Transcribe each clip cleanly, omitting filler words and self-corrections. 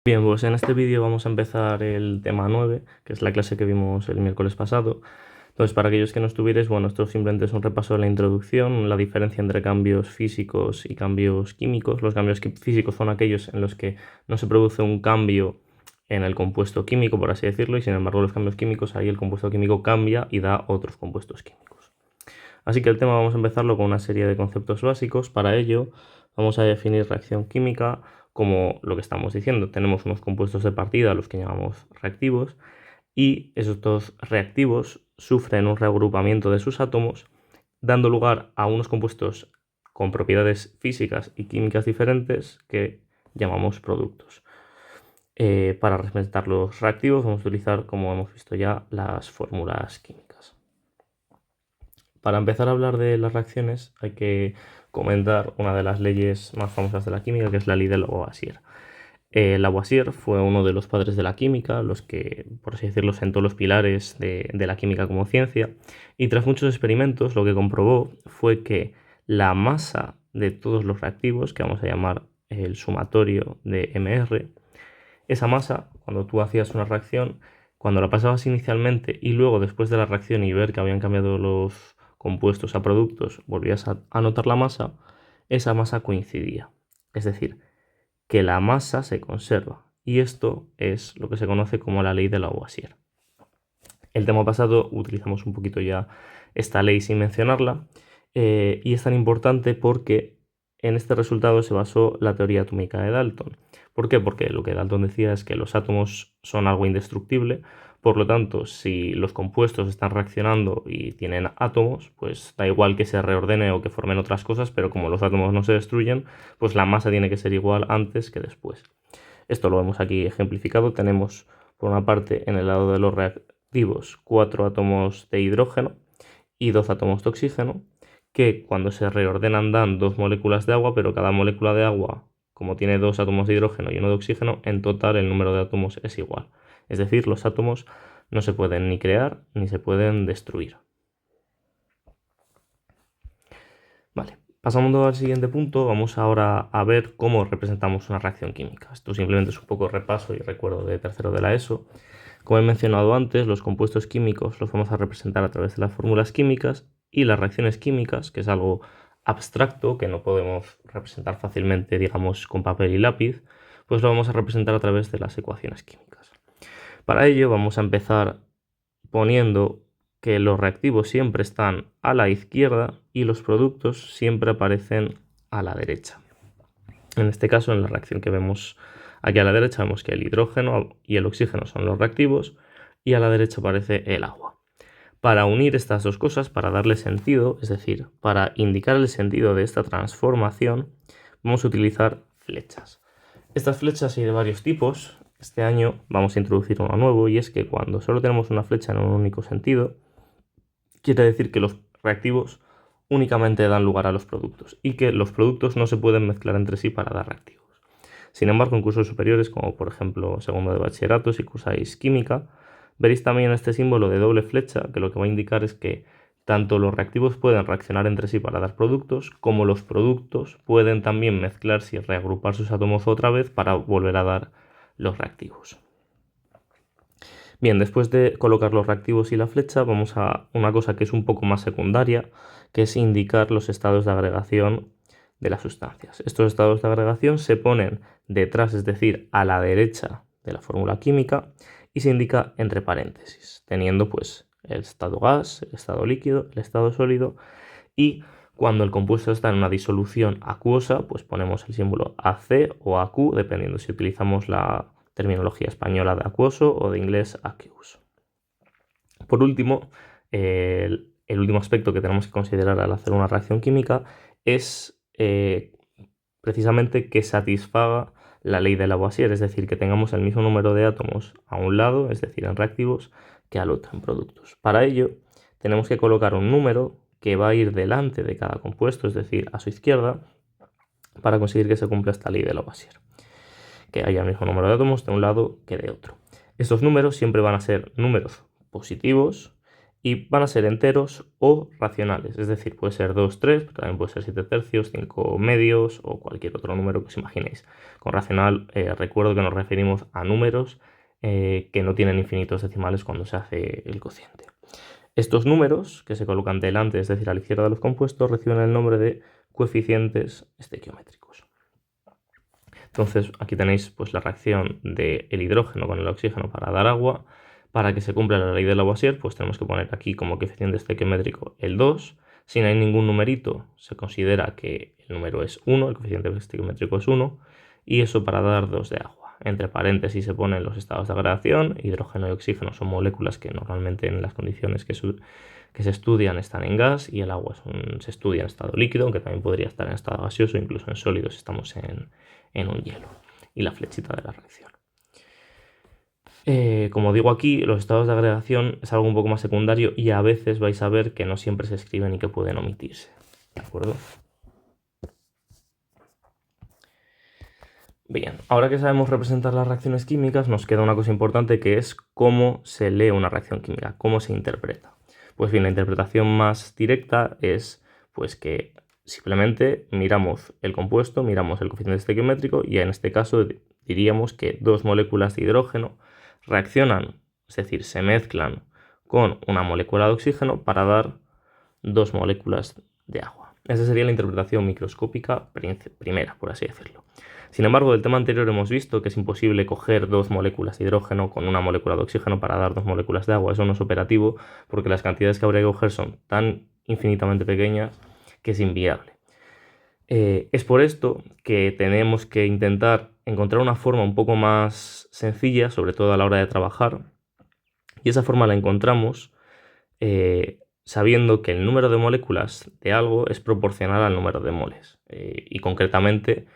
Bien, pues en este vídeo vamos a empezar el tema 9, que es la clase que vimos el miércoles pasado. Entonces, para aquellos que no estuvierais, bueno, esto simplemente es un repaso de la introducción, la diferencia entre cambios físicos y cambios químicos. Los cambios físicos son aquellos en los que no se produce un cambio en el compuesto químico, por así decirlo, y sin embargo los cambios químicos, ahí el compuesto químico cambia y da otros compuestos químicos. Así que el tema vamos a empezarlo con una serie de conceptos básicos. Para ello, vamos a definir reacción química como lo que estamos diciendo. Tenemos unos compuestos de partida, los que llamamos reactivos, y esos dos reactivos sufren un reagrupamiento de sus átomos, dando lugar a unos compuestos con propiedades físicas y químicas diferentes que llamamos productos. Para representar los reactivos vamos a utilizar, como hemos visto ya, las fórmulas químicas. Para empezar a hablar de las reacciones hay que comentar una de las leyes más famosas de la química, que es la ley de Lavoisier. Lavoisier fue uno de los padres de la química, los que, por así decirlo, sentó los pilares de la química como ciencia, y tras muchos experimentos lo que comprobó fue que la masa de todos los reactivos, que vamos a llamar el sumatorio de MR, esa masa, cuando tú hacías una reacción, cuando la pasabas inicialmente y luego después de la reacción y ver que habían cambiado los compuestos a productos, volvías a notar la masa, esa masa coincidía. Es decir, que la masa se conserva. Y esto es lo que se conoce como la ley de Lavoisier. El tema pasado utilizamos un poquito ya esta ley sin mencionarla, y es tan importante porque en este resultado se basó la teoría atómica de Dalton. ¿Por qué? Porque lo que Dalton decía es que los átomos son algo indestructible, por lo tanto, si los compuestos están reaccionando y tienen átomos, pues da igual que se reordene o que formen otras cosas, pero como los átomos no se destruyen, pues la masa tiene que ser igual antes que después. Esto lo vemos aquí ejemplificado. Tenemos por una parte en el lado de los reactivos 4 átomos de hidrógeno y 2 átomos de oxígeno, que cuando se reordenan dan 2 moléculas de agua, pero cada molécula de agua, como tiene 2 átomos de hidrógeno y 1 de oxígeno, en total el número de átomos es igual. Es decir, los átomos no se pueden ni crear ni se pueden destruir. Vale, pasando al siguiente punto, vamos ahora a ver cómo representamos una reacción química. Esto simplemente es un poco repaso y recuerdo de tercero de la ESO. Como he mencionado antes, los compuestos químicos los vamos a representar a través de las fórmulas químicas, y las reacciones químicas, que es algo abstracto que no podemos representar fácilmente, digamos, con papel y lápiz, pues lo vamos a representar a través de las ecuaciones químicas. Para ello vamos a empezar poniendo que los reactivos siempre están a la izquierda y los productos siempre aparecen a la derecha. En este caso, en la reacción que vemos aquí a la derecha, vemos que el hidrógeno y el oxígeno son los reactivos y a la derecha aparece el agua. Para unir estas dos cosas, para darle sentido, es decir, para indicar el sentido de esta transformación, vamos a utilizar flechas. Estas flechas hay de varios tipos. Este año vamos a introducir uno nuevo, y es que cuando solo tenemos una flecha en un único sentido, quiere decir que los reactivos únicamente dan lugar a los productos y que los productos no se pueden mezclar entre sí para dar reactivos. Sin embargo, en cursos superiores, como por ejemplo segundo de bachillerato, si cursáis química, veréis también este símbolo de doble flecha, que lo que va a indicar es que tanto los reactivos pueden reaccionar entre sí para dar productos, como los productos pueden también mezclarse y reagrupar sus átomos otra vez para volver a dar los reactivos. Bien, después de colocar los reactivos y la flecha, vamos a una cosa que es un poco más secundaria, que es indicar los estados de agregación de las sustancias. Estos estados de agregación se ponen detrás, es decir, a la derecha de la fórmula química, y se indica entre paréntesis, teniendo pues el estado gas, el estado líquido, el estado sólido, y cuando el compuesto está en una disolución acuosa, pues ponemos el símbolo AC o AQ, dependiendo si utilizamos la terminología española de acuoso o de inglés aqueous. Por último, el último aspecto que tenemos que considerar al hacer una reacción química es precisamente que satisfaga la ley de Lavoisier, es decir, que tengamos el mismo número de átomos a un lado, es decir, en reactivos, que al otro en productos. Para ello, tenemos que colocar un número que va a ir delante de cada compuesto, es decir, a su izquierda, para conseguir que se cumpla esta ley de Lavoisier, que haya el mismo número de átomos de un lado que de otro. Estos números siempre van a ser números positivos y van a ser enteros o racionales, es decir, puede ser 2, 3, pero también puede ser 7 tercios, 5 medios o cualquier otro número que os imaginéis. Con racional recuerdo que nos referimos a números que no tienen infinitos decimales cuando se hace el cociente. Estos números que se colocan delante, es decir, a la izquierda de los compuestos, reciben el nombre de coeficientes estequiométricos. Entonces aquí tenéis pues, la reacción del hidrógeno con el oxígeno para dar agua. Para que se cumpla la ley de Lavoisier, pues tenemos que poner aquí como coeficiente estequiométrico el 2. Si no hay ningún numerito, se considera que el número es 1, el coeficiente estequiométrico es 1, y eso para dar 2 de agua. Entre paréntesis se ponen los estados de agregación. Hidrógeno y oxígeno son moléculas que normalmente en las condiciones que se estudian están en gas, y el agua se estudia en estado líquido, aunque también podría estar en estado gaseoso, incluso en sólidos si estamos en un hielo. Y la flechita de la reacción. Como digo aquí, los estados de agregación es algo un poco más secundario y a veces vais a ver que no siempre se escriben y que pueden omitirse. ¿De acuerdo? Bien, ahora que sabemos representar las reacciones químicas, nos queda una cosa importante, que es cómo se lee una reacción química, cómo se interpreta. Pues bien, la interpretación más directa es pues que simplemente miramos el compuesto, miramos el coeficiente estequiométrico, y en este caso diríamos que dos moléculas de hidrógeno reaccionan, es decir, se mezclan con una molécula de oxígeno para dar dos moléculas de agua. Esa sería la interpretación microscópica primera, por así decirlo. Sin embargo, del tema anterior hemos visto que es imposible coger dos moléculas de hidrógeno con una molécula de oxígeno para dar dos moléculas de agua. Eso no es operativo porque las cantidades que habría que coger son tan infinitamente pequeñas que es inviable. Es por esto que tenemos que intentar encontrar una forma un poco más sencilla, sobre todo a la hora de trabajar, y esa forma la encontramos sabiendo que el número de moléculas de algo es proporcional al número de moles. Y concretamente,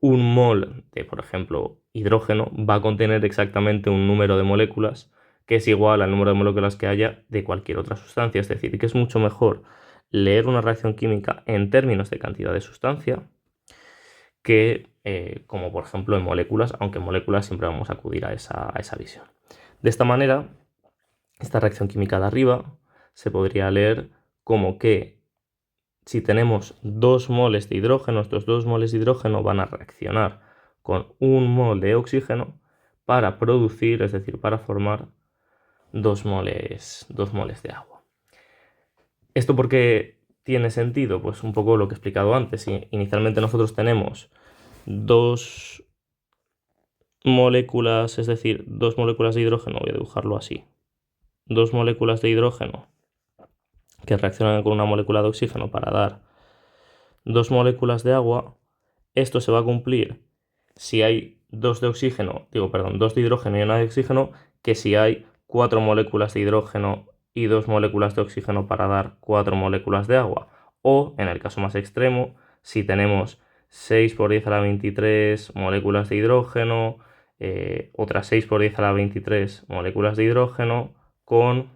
un mol de, por ejemplo, hidrógeno va a contener exactamente un número de moléculas que es igual al número de moléculas que haya de cualquier otra sustancia. Es decir, que es mucho mejor leer una reacción química en términos de cantidad de sustancia que como por ejemplo en moléculas, aunque en moléculas siempre vamos a acudir a esa visión. De esta manera, esta reacción química de arriba se podría leer como que si tenemos 2 moles de hidrógeno, estos 2 moles de hidrógeno van a reaccionar con 1 mol de oxígeno para producir, es decir, para formar 2 moles de agua. ¿Esto por qué tiene sentido? Pues un poco lo que he explicado antes. Inicialmente nosotros tenemos 2 moléculas, es decir, 2 moléculas de hidrógeno, voy a dibujarlo así, 2 moléculas de hidrógeno que reaccionan con una molécula de oxígeno para dar 2 moléculas de agua. Esto se va a cumplir si hay 2 de oxígeno, 2 de hidrógeno y una de oxígeno, que si hay 4 moléculas de hidrógeno y 2 moléculas de oxígeno para dar 4 moléculas de agua. O, en el caso más extremo, si tenemos 6 por 10 a la 23 moléculas de hidrógeno, otras 6 por 10 a la 23 moléculas de hidrógeno, con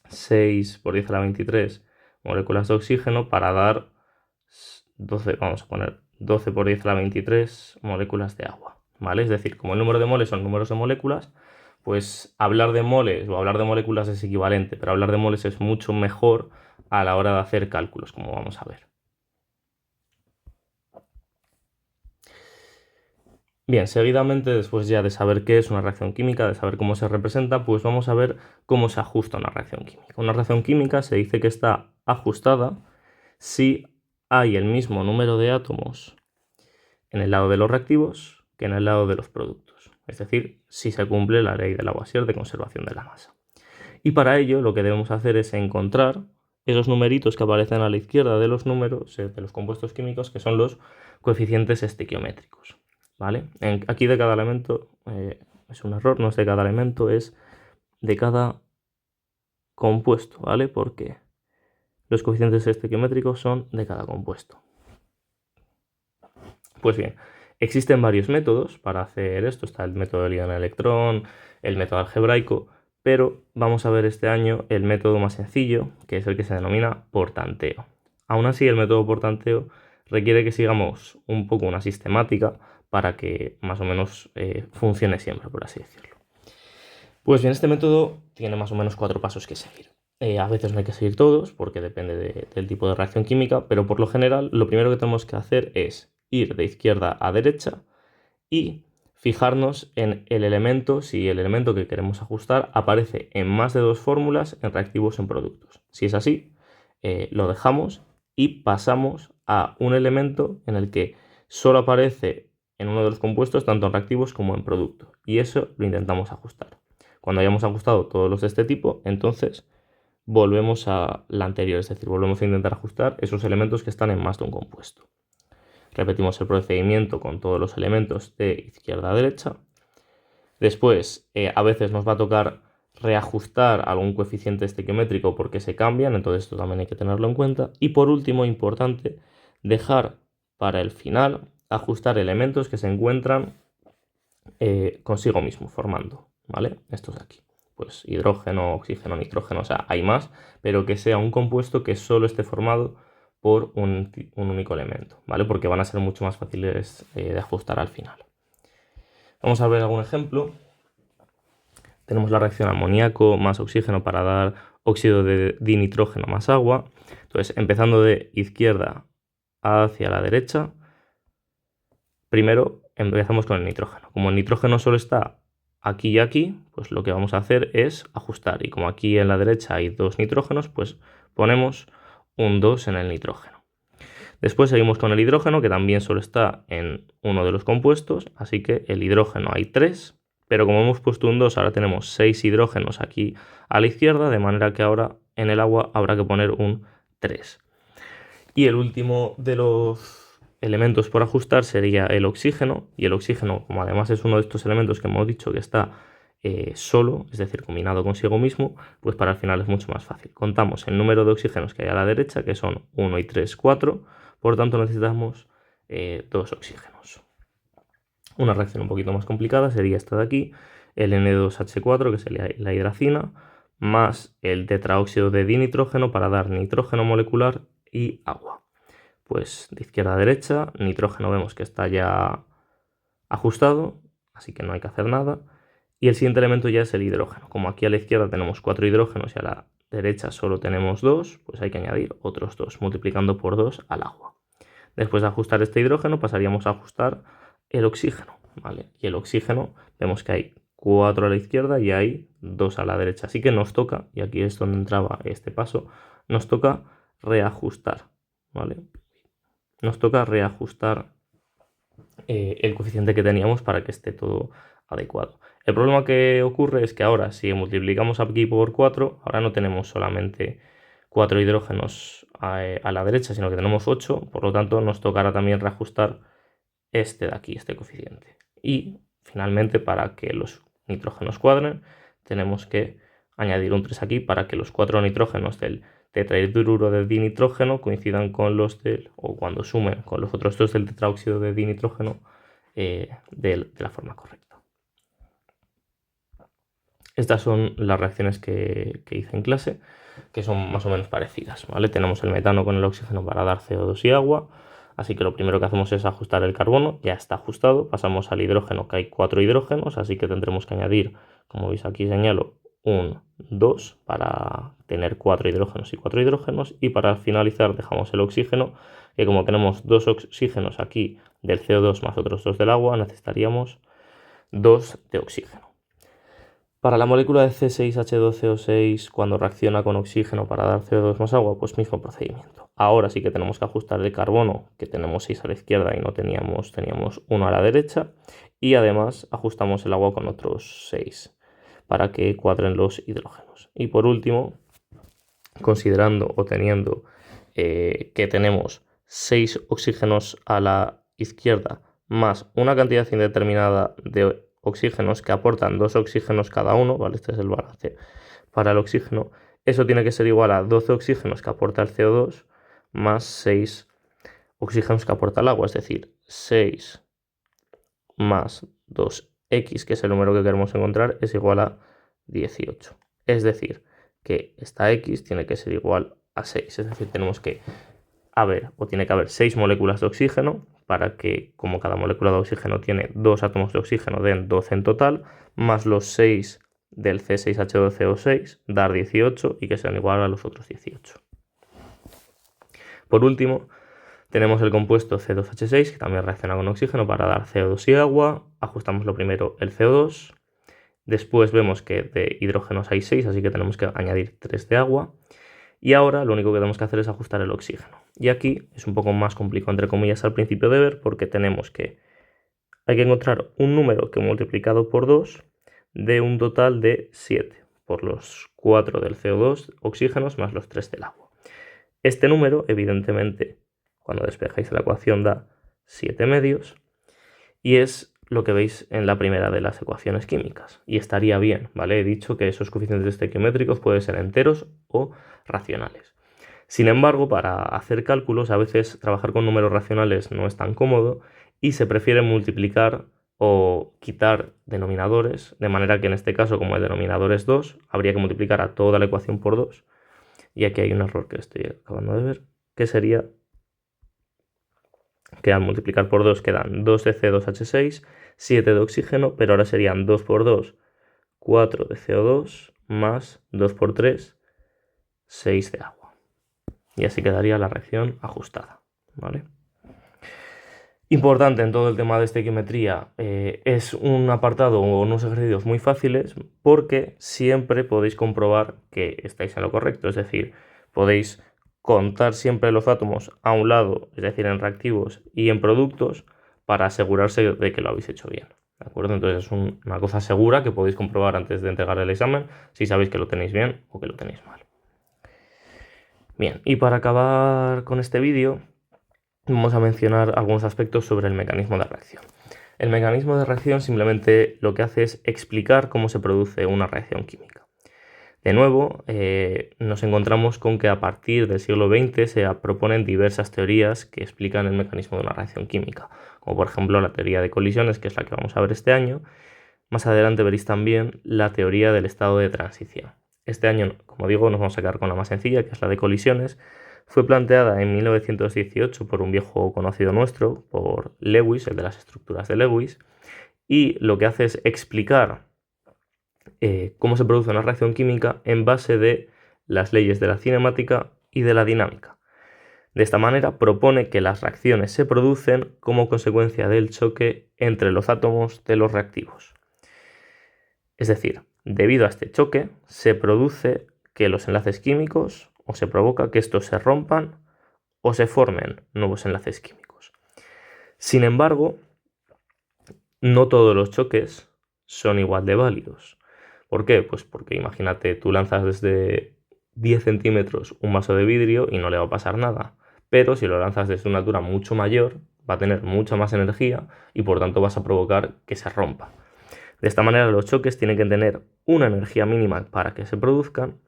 6 por 10 a la 23 moléculas de oxígeno para dar 12, vamos a poner 12 por 10 a la 23 moléculas de agua, ¿vale? Es decir, como el número de moles son números de moléculas, pues hablar de moles o hablar de moléculas es equivalente, pero hablar de moles es mucho mejor a la hora de hacer cálculos, como vamos a ver. Bien, seguidamente, después ya de saber qué es una reacción química, de saber cómo se representa, pues vamos a ver cómo se ajusta una reacción química. Una reacción química se dice que está ajustada si hay el mismo número de átomos en el lado de los reactivos que en el lado de los productos. Es decir, si se cumple la ley de Lavoisier de conservación de la masa. Y para ello lo que debemos hacer es encontrar esos numeritos que aparecen a la izquierda de los números de los compuestos químicos, que son los coeficientes estequiométricos. ¿Vale? Aquí de cada elemento, es un error, no es de cada elemento, es de cada compuesto, ¿vale? Porque los coeficientes estequiométricos son de cada compuesto. Pues bien, existen varios métodos para hacer esto. Está el método de ion-electrón, el método algebraico, pero vamos a ver este año el método más sencillo, que es el que se denomina por tanteo. Aún así, el método por tanteo requiere que sigamos un poco una sistemática para que más o menos funcione siempre, por así decirlo. Pues bien, este método tiene más o menos 4 pasos que seguir. A veces no hay que seguir todos porque depende del tipo de reacción química, pero por lo general lo primero que tenemos que hacer es ir de izquierda a derecha y fijarnos en el elemento, si el elemento que queremos ajustar aparece en más de dos fórmulas en reactivos en productos. Si es así, lo dejamos y pasamos a un elemento en el que solo aparece en uno de los compuestos tanto en reactivos como en productos. Y eso lo intentamos ajustar. Cuando hayamos ajustado todos los de este tipo, entonces volvemos a la anterior, es decir, volvemos a intentar ajustar esos elementos que están en más de un compuesto. Repetimos el procedimiento con todos los elementos de izquierda a derecha. Después, a veces nos va a tocar reajustar algún coeficiente estequiométrico porque se cambian, entonces esto también hay que tenerlo en cuenta. Y por último, importante, dejar para el final ajustar elementos que se encuentran consigo mismo, formando, ¿vale? Estos de aquí. Pues hidrógeno, oxígeno, nitrógeno, o sea, hay más, pero que sea un compuesto que solo esté formado por un único elemento, ¿vale? Porque van a ser mucho más fáciles de ajustar al final. Vamos a ver algún ejemplo. Tenemos la reacción amoníaco más oxígeno para dar óxido de dinitrógeno más agua. Entonces, empezando de izquierda hacia la derecha, primero empezamos con el nitrógeno. Como el nitrógeno solo está aquí y aquí, pues lo que vamos a hacer es ajustar. Y como aquí en la derecha hay dos nitrógenos, pues ponemos un 2 en el nitrógeno. Después seguimos con el hidrógeno, que también solo está en uno de los compuestos, así que el hidrógeno hay 3, pero como hemos puesto un 2, ahora tenemos 6 hidrógenos aquí a la izquierda, de manera que ahora en el agua habrá que poner un 3. Y el último de los elementos por ajustar sería el oxígeno, y el oxígeno, como además es uno de estos elementos que hemos dicho que está solo, es decir, combinado consigo mismo, pues para el final es mucho más fácil. Contamos el número de oxígenos que hay a la derecha, que son 1 y 3, 4, por tanto necesitamos 2 oxígenos. Una reacción un poquito más complicada sería esta de aquí, el N2H4, que sería la hidracina, más el tetraóxido de dinitrógeno para dar nitrógeno molecular y agua. Pues de izquierda a derecha, nitrógeno vemos que está ya ajustado, así que no hay que hacer nada. Y el siguiente elemento ya es el hidrógeno. Como aquí a la izquierda tenemos 4 hidrógenos y a la derecha solo tenemos 2, pues hay que añadir otros 2, multiplicando por 2 al agua. Después de ajustar este hidrógeno pasaríamos a ajustar el oxígeno, ¿vale? Y el oxígeno vemos que hay 4 a la izquierda y hay 2 a la derecha. Así que nos toca, y aquí es donde entraba este paso, nos toca reajustar, ¿vale? Nos toca reajustar el coeficiente que teníamos para que esté todo adecuado. El problema que ocurre es que ahora, si multiplicamos aquí por 4, ahora no tenemos solamente 4 hidrógenos a la derecha, sino que tenemos 8, por lo tanto nos tocará también reajustar este de aquí, este coeficiente. Y finalmente, para que los nitrógenos cuadren, tenemos que añadir un 3 aquí para que los 4 nitrógenos del tetrahidruro de dinitrógeno coincidan con los del, o cuando sumen con los otros dos del tetraóxido de dinitrógeno de la forma correcta. Estas son las reacciones que hice en clase, que son más o menos parecidas, ¿vale? Tenemos el metano con el oxígeno para dar CO2 y agua, así que lo primero que hacemos es ajustar el carbono, ya está ajustado, pasamos al hidrógeno, que hay 4 hidrógenos, así que tendremos que añadir, como veis aquí señalo, un 2 para tener 4 hidrógenos y 4 hidrógenos, y para finalizar dejamos el oxígeno, que como tenemos 2 oxígenos aquí del CO2 más otros 2 del agua, necesitaríamos 2 de oxígeno. Para la molécula de C6H12O6, cuando reacciona con oxígeno para dar CO2 más agua, pues mismo procedimiento. Ahora sí que tenemos que ajustar el carbono, que tenemos 6 a la izquierda y no teníamos 1 a la derecha, y además ajustamos el agua con otros 6 para que cuadren los hidrógenos. Y por último, considerando o teniendo que tenemos 6 oxígenos a la izquierda más una cantidad indeterminada de oxígenos que aportan 2 oxígenos cada uno, ¿vale? Este es el balance para el oxígeno. Eso tiene que ser igual a 12 oxígenos que aporta el CO2 más 6 oxígenos que aporta el agua, es decir, 6 más 2x, que es el número que queremos encontrar, es igual a 18. Es decir, que esta x tiene que ser igual a 6, es decir, tenemos que tiene que haber 6 moléculas de oxígeno para que, como cada molécula de oxígeno tiene 2 átomos de oxígeno, den 12 en total, más los 6 del C6H12O6 dar 18 y que sean igual a los otros 18. Por último, tenemos el compuesto C2H6 que también reacciona con oxígeno para dar CO2 y agua. Ajustamos lo primero el CO2. Después vemos que de hidrógenos hay 6, así que tenemos que añadir 3 de agua. Y ahora lo único que tenemos que hacer es ajustar el oxígeno. Y aquí es un poco más complicado, entre comillas, al principio de ver, porque hay que encontrar un número que multiplicado por 2 dé un total de 7, por los 4 del CO2 oxígenos más los 3 del agua. Este número, evidentemente, cuando despejáis la ecuación da 7 medios y es lo que veis en la primera de las ecuaciones químicas. Y estaría bien, ¿vale? He dicho que esos coeficientes estequiométricos pueden ser enteros o racionales. Sin embargo, para hacer cálculos a veces trabajar con números racionales no es tan cómodo y se prefiere multiplicar o quitar denominadores, de manera que en este caso, como el denominador es 2, habría que multiplicar a toda la ecuación por 2. Y aquí hay un error que estoy acabando de ver, que sería que al multiplicar por 2 quedan 2 de C2H6, 7 de oxígeno, pero ahora serían 2 por 2, 4 de CO2, más 2 por 3, 6 de agua. Y así quedaría la reacción ajustada, ¿vale? Importante en todo el tema de estequiometría, es un apartado o unos ejercicios muy fáciles porque siempre podéis comprobar que estáis en lo correcto, es decir, podéis contar siempre los átomos a un lado, es decir, en reactivos y en productos, para asegurarse de que lo habéis hecho bien, ¿de acuerdo? Entonces es una cosa segura que podéis comprobar antes de entregar el examen si sabéis que lo tenéis bien o que lo tenéis mal. Bien, y para acabar con este vídeo, vamos a mencionar algunos aspectos sobre el mecanismo de reacción. El mecanismo de reacción simplemente lo que hace es explicar cómo se produce una reacción química. De nuevo, nos encontramos con que a partir del siglo XX se proponen diversas teorías que explican el mecanismo de una reacción química, como por ejemplo la teoría de colisiones, que es la que vamos a ver este año. Más adelante veréis también la teoría del estado de transición. Este año, como digo, nos vamos a quedar con la más sencilla, que es la de colisiones. Fue planteada en 1918 por un viejo conocido nuestro, por Lewis, el de las estructuras de Lewis, y lo que hace es explicar cómo se produce una reacción química en base de las leyes de la cinemática y de la dinámica. De esta manera propone que las reacciones se producen como consecuencia del choque entre los átomos de los reactivos. Es decir, debido a este choque se produce que los enlaces químicos, o se provoca que estos se rompan o se formen nuevos enlaces químicos. Sin embargo, no todos los choques son igual de válidos. ¿Por qué? Pues porque imagínate, tú lanzas desde 10 centímetros un vaso de vidrio y no le va a pasar nada. Pero si lo lanzas desde una altura mucho mayor, va a tener mucha más energía y por tanto vas a provocar que se rompa. De esta manera los choques tienen que tener una energía mínima para que se produzcan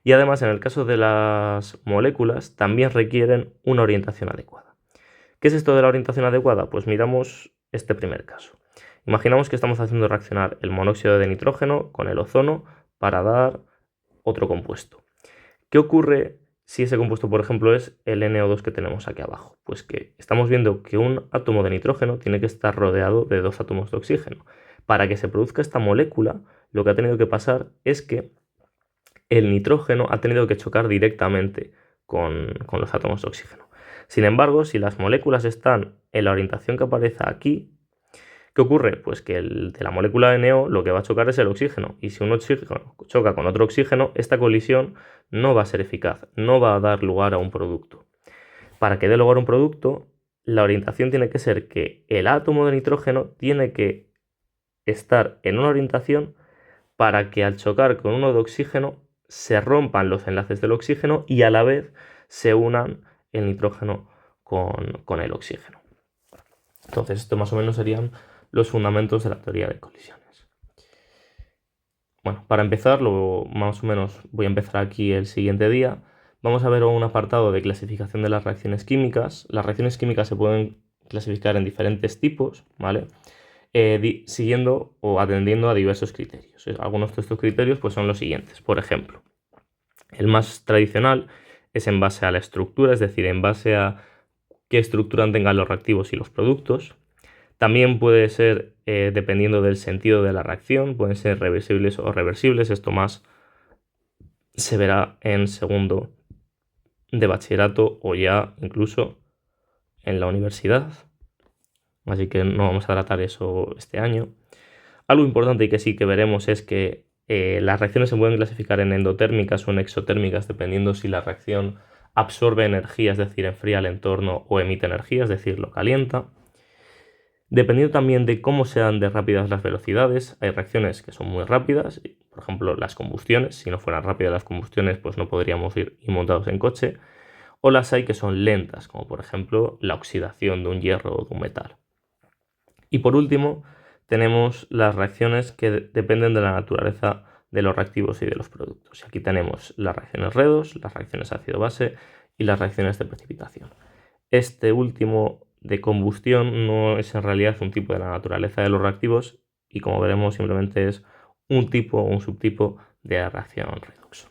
y además en el caso de las moléculas también requieren una orientación adecuada. ¿Qué es esto de la orientación adecuada? Pues miramos este primer caso. Imaginamos que estamos haciendo reaccionar el monóxido de nitrógeno con el ozono para dar otro compuesto. ¿Qué ocurre si ese compuesto, por ejemplo, es el NO2 que tenemos aquí abajo? Pues que estamos viendo que un átomo de nitrógeno tiene que estar rodeado de 2 átomos de oxígeno. Para que se produzca esta molécula, lo que ha tenido que pasar es que el nitrógeno ha tenido que chocar directamente con los átomos de oxígeno. Sin embargo, si las moléculas están en la orientación que aparece aquí, ¿qué ocurre? Pues que de la molécula NO lo que va a chocar es el oxígeno, y si un oxígeno choca con otro oxígeno, esta colisión no va a ser eficaz, no va a dar lugar a un producto. Para que dé lugar a un producto, la orientación tiene que ser que el átomo de nitrógeno tiene que estar en una orientación para que al chocar con uno de oxígeno se rompan los enlaces del oxígeno y a la vez se unan el nitrógeno con el oxígeno. Entonces, esto más o menos serían los fundamentos de la teoría de colisiones. Bueno, para empezar, más o menos voy a empezar aquí el siguiente día. Vamos a ver un apartado de clasificación de las reacciones químicas. Las reacciones químicas se pueden clasificar en diferentes tipos, ¿vale? Siguiendo o atendiendo a diversos criterios. Algunos de estos criterios pues, son los siguientes. Por ejemplo, el más tradicional es en base a la estructura, es decir, en base a qué estructura tengan los reactivos y los productos. También puede ser, dependiendo del sentido de la reacción, pueden ser reversibles o reversibles. Esto más se verá en segundo de bachillerato o ya incluso en la universidad. Así que no vamos a tratar eso este año. Algo importante y que sí que veremos es que las reacciones se pueden clasificar en endotérmicas o en exotérmicas dependiendo si la reacción absorbe energía, es decir, enfría el entorno, o emite energía, es decir, lo calienta. Dependiendo también de cómo sean de rápidas las velocidades, hay reacciones que son muy rápidas, por ejemplo las combustiones. Si no fueran rápidas las combustiones, pues no podríamos ir montados en coche. O las hay que son lentas, como por ejemplo la oxidación de un hierro o de un metal. Y por último, tenemos las reacciones que dependen de la naturaleza de los reactivos y de los productos. Y aquí tenemos las reacciones redox, las reacciones ácido-base y las reacciones de precipitación. Este último de combustión no es en realidad un tipo de la naturaleza de los reactivos y, como veremos, simplemente es un tipo o un subtipo de la reacción redox.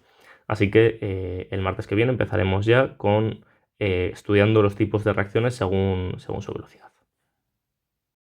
Así que el martes que viene empezaremos ya con estudiando los tipos de reacciones según su velocidad.